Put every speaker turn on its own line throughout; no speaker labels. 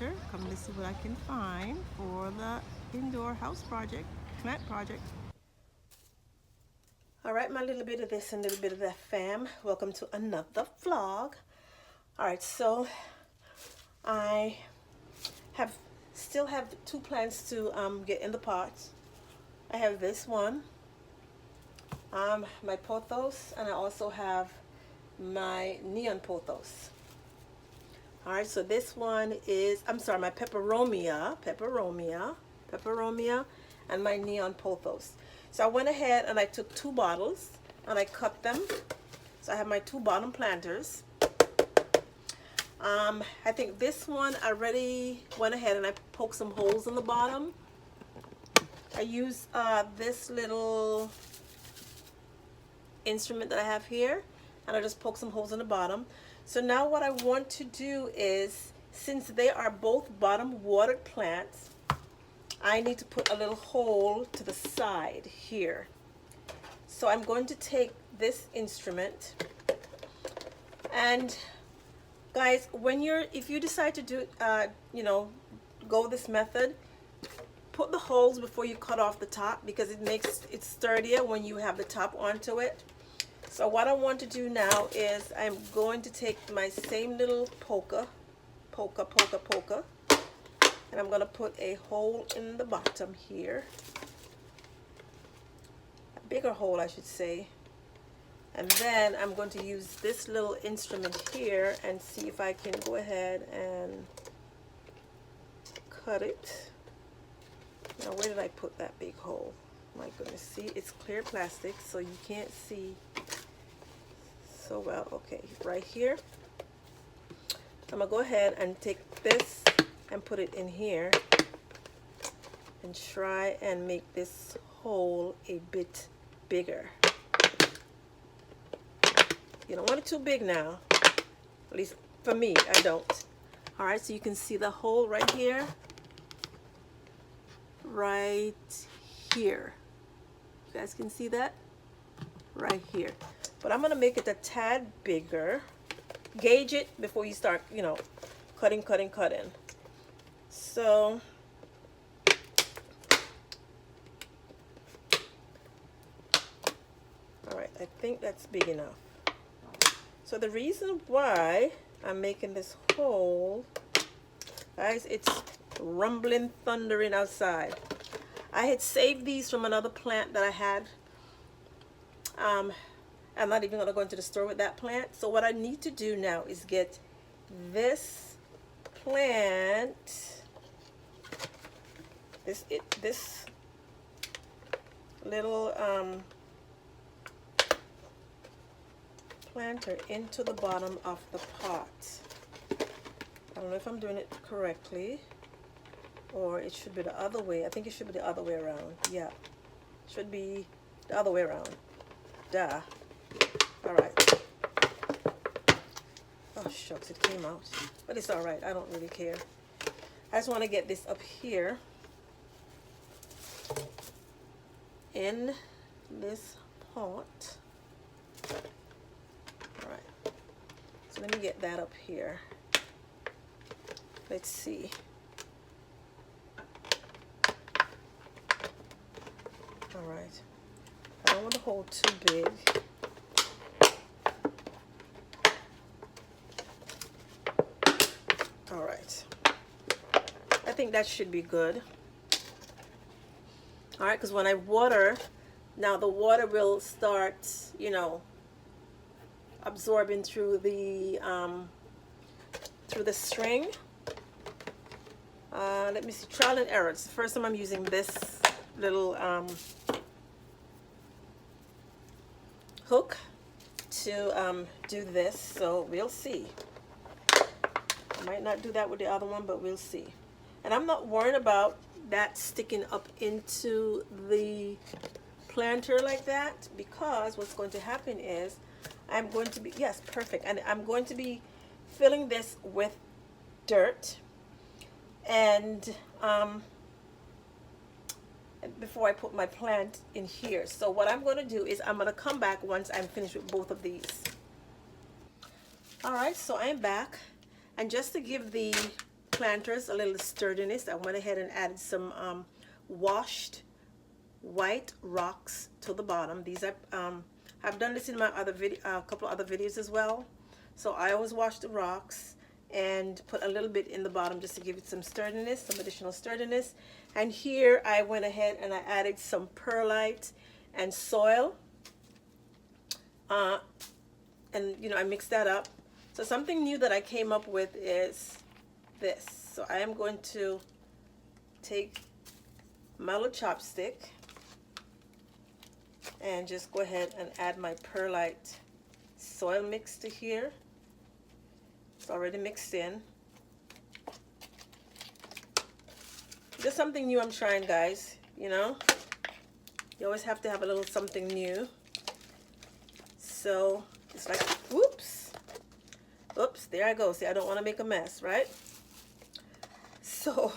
planter. Come to see what I can find for the indoor house project, plant project. All right, my little bit of this and a little bit of that, fam. Welcome to another vlog. All right, so I still have two plants to get in the pots. I have this one, my pothos, and I also have my Neon Pothos. All right, so this one is, I'm sorry, my Peperomia, and my Neon Pothos. So I went ahead and I took 2 bottles and I cut them. So I have my 2 bottom planters. I think this one I already went ahead and I poked some holes in the bottom. I use this little instrument that I have here, and I just poke some holes in the bottom. So now what I want to do is, since they are both bottom watered plants, I need to put a little hole to the side here. So I'm going to take this instrument, and guys, if you decide to do go this method, put the holes before you cut off the top, because it makes it sturdier when you have the top onto it. So what I want to do now is I'm going to take my same little poker, and I'm going to put a hole in the bottom here, a bigger hole I should say, and then I'm going to use this little instrument here and see if I can go ahead and cut it. Now where did I put that big hole? My goodness, see, it's clear plastic so you can't see so well. Okay, right here. I'm gonna go ahead and take this and put it in here and try and make this hole a bit bigger. You don't want it too big now, at least for me, I don't. All right, so you can see the hole right here, right here. You guys can see that right here. But I'm gonna make it a tad bigger. Gauge it before you start, cutting. So all right, I think that's big enough. So the reason why I'm making this hole, guys, it's rumbling, thundering outside. I had saved these from another plant that I had. I'm not even going to go into the store with that plant. So what I need to do now is get this plant, this little planter into the bottom of the pot. I don't know if I'm doing it correctly, or it should be the other way. I think it should be the other way around. Yeah, should be the other way around. Duh. All right. Oh shucks, it came out, but it's all right. I don't really care. I just want to get this up here in this pot. All right. So let me get that up here. Let's see. All right. I don't want the hole too big. All right. I think that should be good. All right, because when I water, now the water will start, absorbing through the string. Let me see, trial and error. It's the first time I'm using this little hook to do this, so we'll see. I might not do that with the other one, but we'll see. And I'm not worried about that sticking up into the planter like that, because what's going to happen is I'm going to be, yes, perfect, and I'm going to be filling this with dirt, and before I put my plant in here. So what I'm going to do is I'm going to come back once I'm finished with both of these. All right, so I'm back, and just to give the planters a little sturdiness, I went ahead and added some washed white rocks to the bottom. These are I've done this in my other video, a couple of other videos as well. So I always wash the rocks and put a little bit in the bottom just to give it some sturdiness, some additional sturdiness. And here I went ahead and I added some perlite and soil. And you know, I mixed that up. So something new that I came up with is this. So I am going to take my little chopstick and just go ahead and add my perlite soil mix to here. It's already mixed in. Just something new I'm trying, guys. You know, you always have to have a little something new. So it's like, whoops, there I go. See, I don't want to make a mess, right? So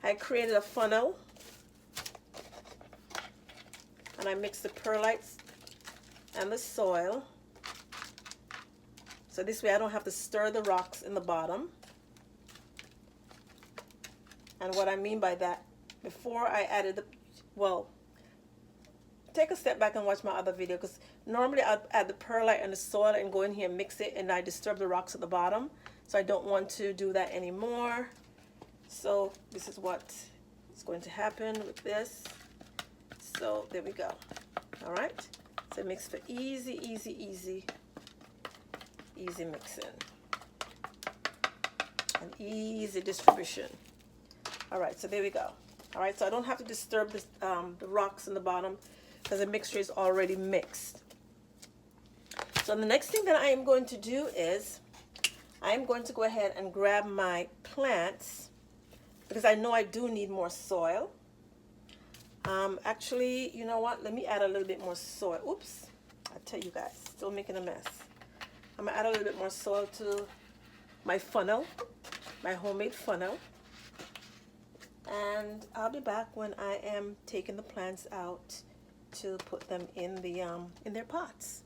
I created a funnel and I mixed the perlites and the soil. So this way I don't have to stir the rocks in the bottom. And what I mean by that, before I added the, well, take a step back and watch my other video, because normally I'd add the perlite and the soil and go in here and mix it and I disturb the rocks at the bottom. So I don't want to do that anymore. So this is what is going to happen with this. So there we go. All right. So mix for easy mixing and easy distribution. All right. So there we go. All right. So I don't have to disturb this, the rocks in the bottom because the mixture is already mixed. So the next thing that I am going to do is I am going to go ahead and grab my plants because I know I do need more soil. Actually, you know what? Let me add a little bit more soil. Oops, I tell you guys, still making a mess. I'm gonna add a little bit more soil to my funnel, my homemade funnel. And I'll be back when I am taking the plants out to put them in the in their pots.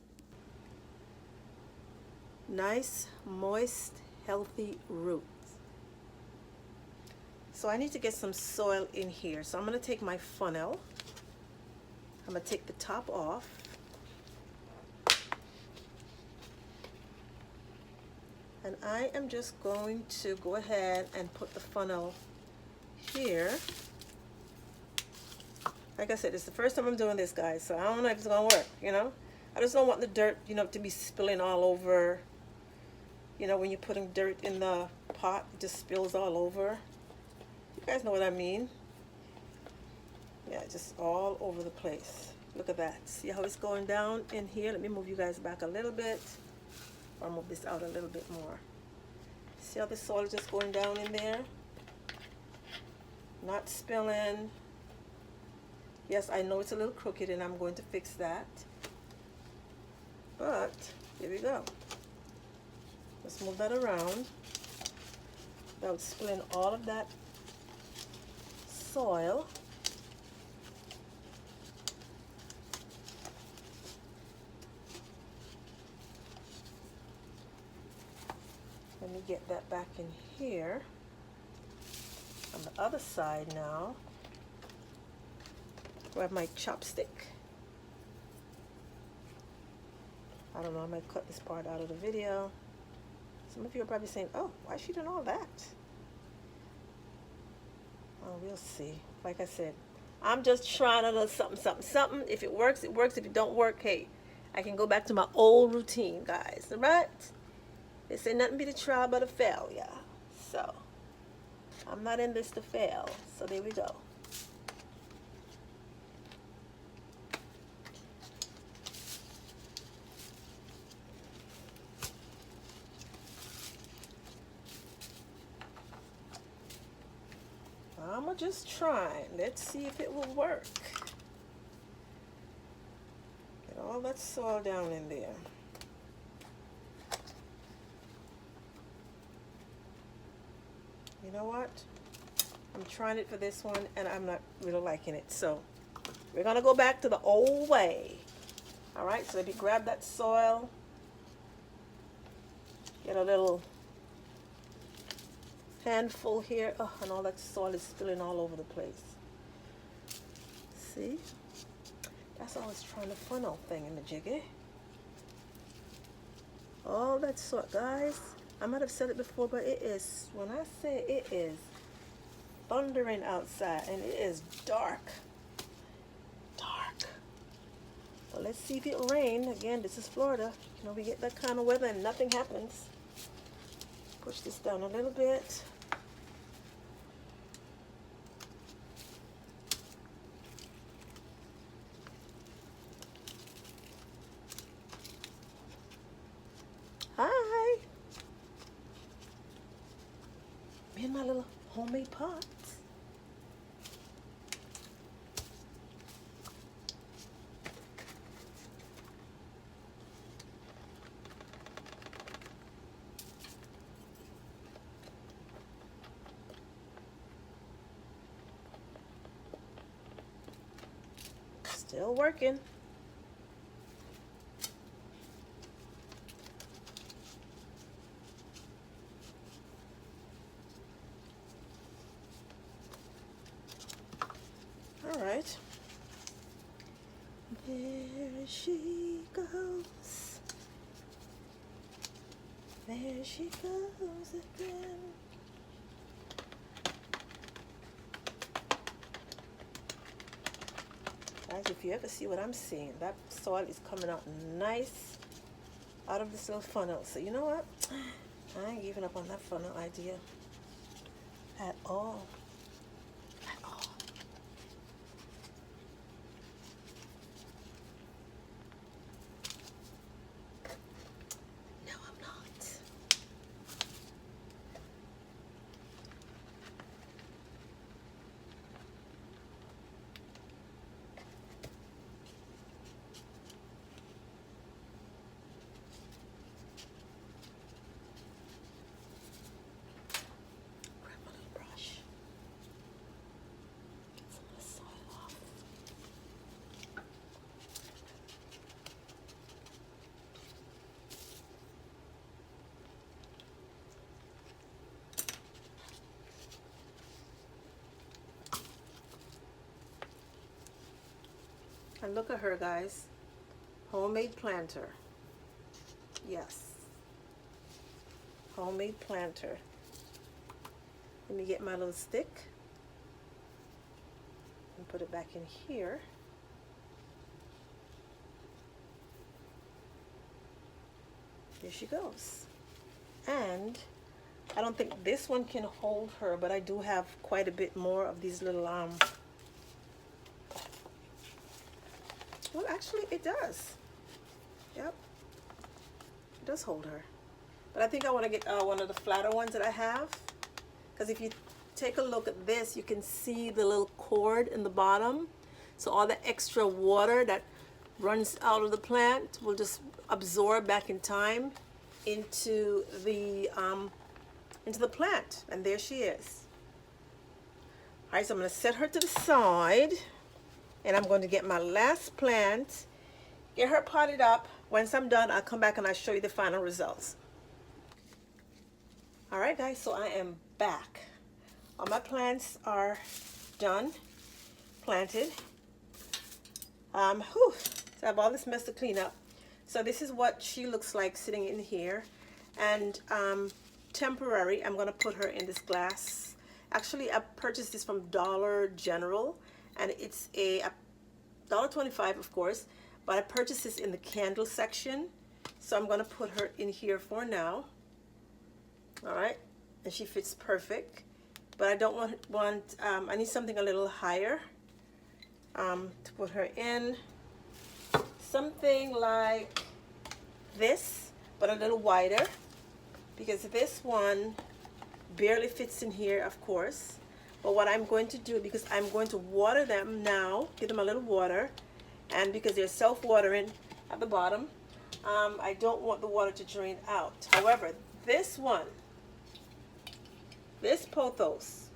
Nice, moist, healthy roots. So I need to get some soil in here. So I'm going to take my funnel. I'm going to take the top off. And I am just going to go ahead and put the funnel here. Like I said, it's the first time I'm doing this, guys, so I don't know if it's going to work, you know. I just don't want the dirt, you know, to be spilling all over. You know, when you're putting dirt in the pot, it just spills all over. You guys know what I mean. Yeah, just all over the place. Look at that. See how it's going down in here? Let me move you guys back a little bit. Or move this out a little bit more. See how the soil is just going down in there? Not spilling. Yes, I know it's a little crooked and I'm going to fix that. But, here we go. Let's move that around without spilling all of that soil. Let me get that back in here. On the other side now, grab my chopstick. I don't know, I might cut this part out of the video. Some of you are probably saying, oh, why is she doing all that? Oh, we'll see. Like I said, I'm just trying a little something. If it works, it works. If it don't work, hey, I can go back to my old routine, guys. All right? They say nothing be the trial but a failure. So, I'm not in this to fail. So, there we go. I'm just trying. Let's see if it will work. Get all that soil down in there. You know what? I'm trying it for this one and I'm not really liking it. So we're going to go back to the old way. All right, so let me grab that soil. Get a little handful here. Oh, and all that soil is spilling all over the place. See? That's always trying to funnel thing in the jiggy. All that soil, guys. I might have said it before, but it is, when I say it is thundering outside, and it is dark. Dark. Well, let's see if it rains. Again, this is Florida. You know, we get that kind of weather and nothing happens. Push this down a little bit. Hi. Me and my little homemade pots. Still working. All right. There she goes. There she goes again. Guys, if you ever see what I'm seeing, that soil is coming out nice out of this little funnel. So you know what? I ain't giving up on that funnel idea at all. At all. No, I'm not. And look at her, guys. Homemade planter. Yes. Homemade planter. Let me get my little stick and put it back in here. There she goes. And I don't think this one can hold her, but I do have quite a bit more of these little well, actually it does. Yep, it does hold her. But I think I want to get one of the flatter ones that I have, because if you take a look at this, you can see the little cord in the bottom. So all the extra water that runs out of the plant will just absorb back in time into the plant. And there she is. All right, so I'm going to set her to the side. And I'm going to get my last plant, get her potted up. Once I'm done, I'll come back and I'll show you the final results. All right, guys, so I am back. All my plants are done, planted. So I have all this mess to clean up. So this is what she looks like sitting in here. And temporary, I'm going to put her in this glass. Actually, I purchased this from Dollar General. And it's a $1.25, of course, but I purchased this in the candle section, so I'm going to put her in here for now. All right, and she fits perfect, but I don't want I need something a little higher to put her in. Something like this, but a little wider, because this one barely fits in here, of course. But what I'm going to do, because I'm going to water them now, give them a little water, and because they're self-watering at the bottom, I don't want the water to drain out. However, this one, this pothos,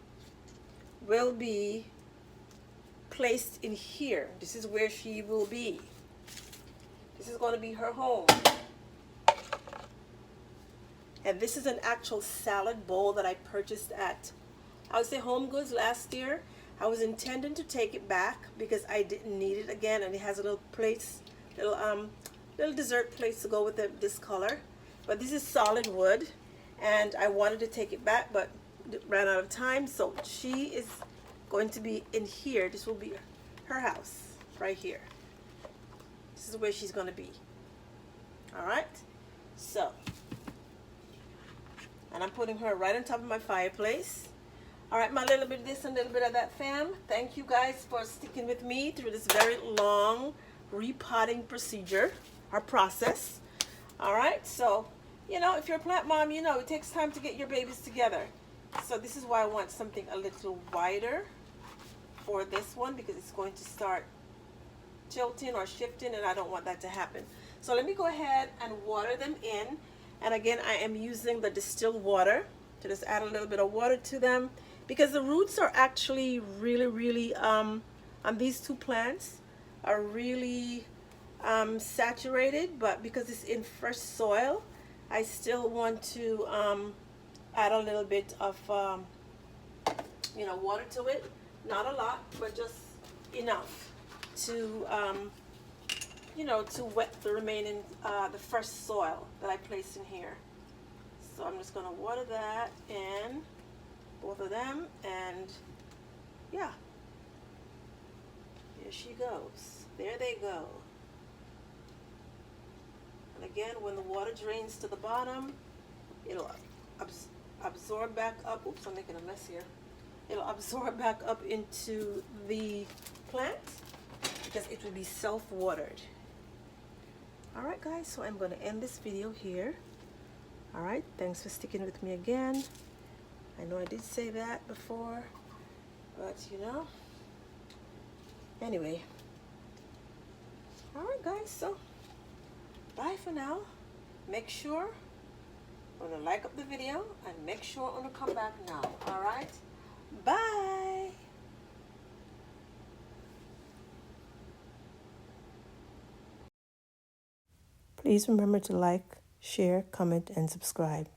will be placed in here. This is where she will be. This is going to be her home. And this is an actual salad bowl that I purchased at, I would say, Home Goods last year. I was intending to take it back because I didn't need it again, and it has a little place, little dessert place to go with this color. But this is solid wood, and I wanted to take it back, but ran out of time. So she is going to be in here. This will be her house right here. This is where she's going to be. All right. So, and I'm putting her right on top of my fireplace. All right, my little bit of this and a little bit of that, fam. Thank you guys for sticking with me through this very long repotting procedure, or process. All right, so, you know, if you're a plant mom, you know it takes time to get your babies together. So this is why I want something a little wider for this one, because it's going to start tilting or shifting, and I don't want that to happen. So let me go ahead and water them in. And again, I am using the distilled water to just add a little bit of water to them, because the roots are actually really on these two plants are really saturated, but because it's in fresh soil, I still want to add a little bit of you know, water to it. Not a lot, but just enough to you know, to wet the remaining the fresh soil that I placed in here. So I'm just going to water that in, both of them, and yeah, there she goes. There they go. And again, when the water drains to the bottom, it'll absorb back up. Oops, I'm making a mess here. It'll absorb back up into the plant because it will be self-watered. All right, guys, so I'm going to end this video here. All right, thanks for sticking with me again. I know I did say that before, but you know, anyway. All right, guys, so bye for now. Make sure I'm gonna like up the video, and make sure I'm gonna come back now. All right, bye. Please remember to like, share, comment, and subscribe.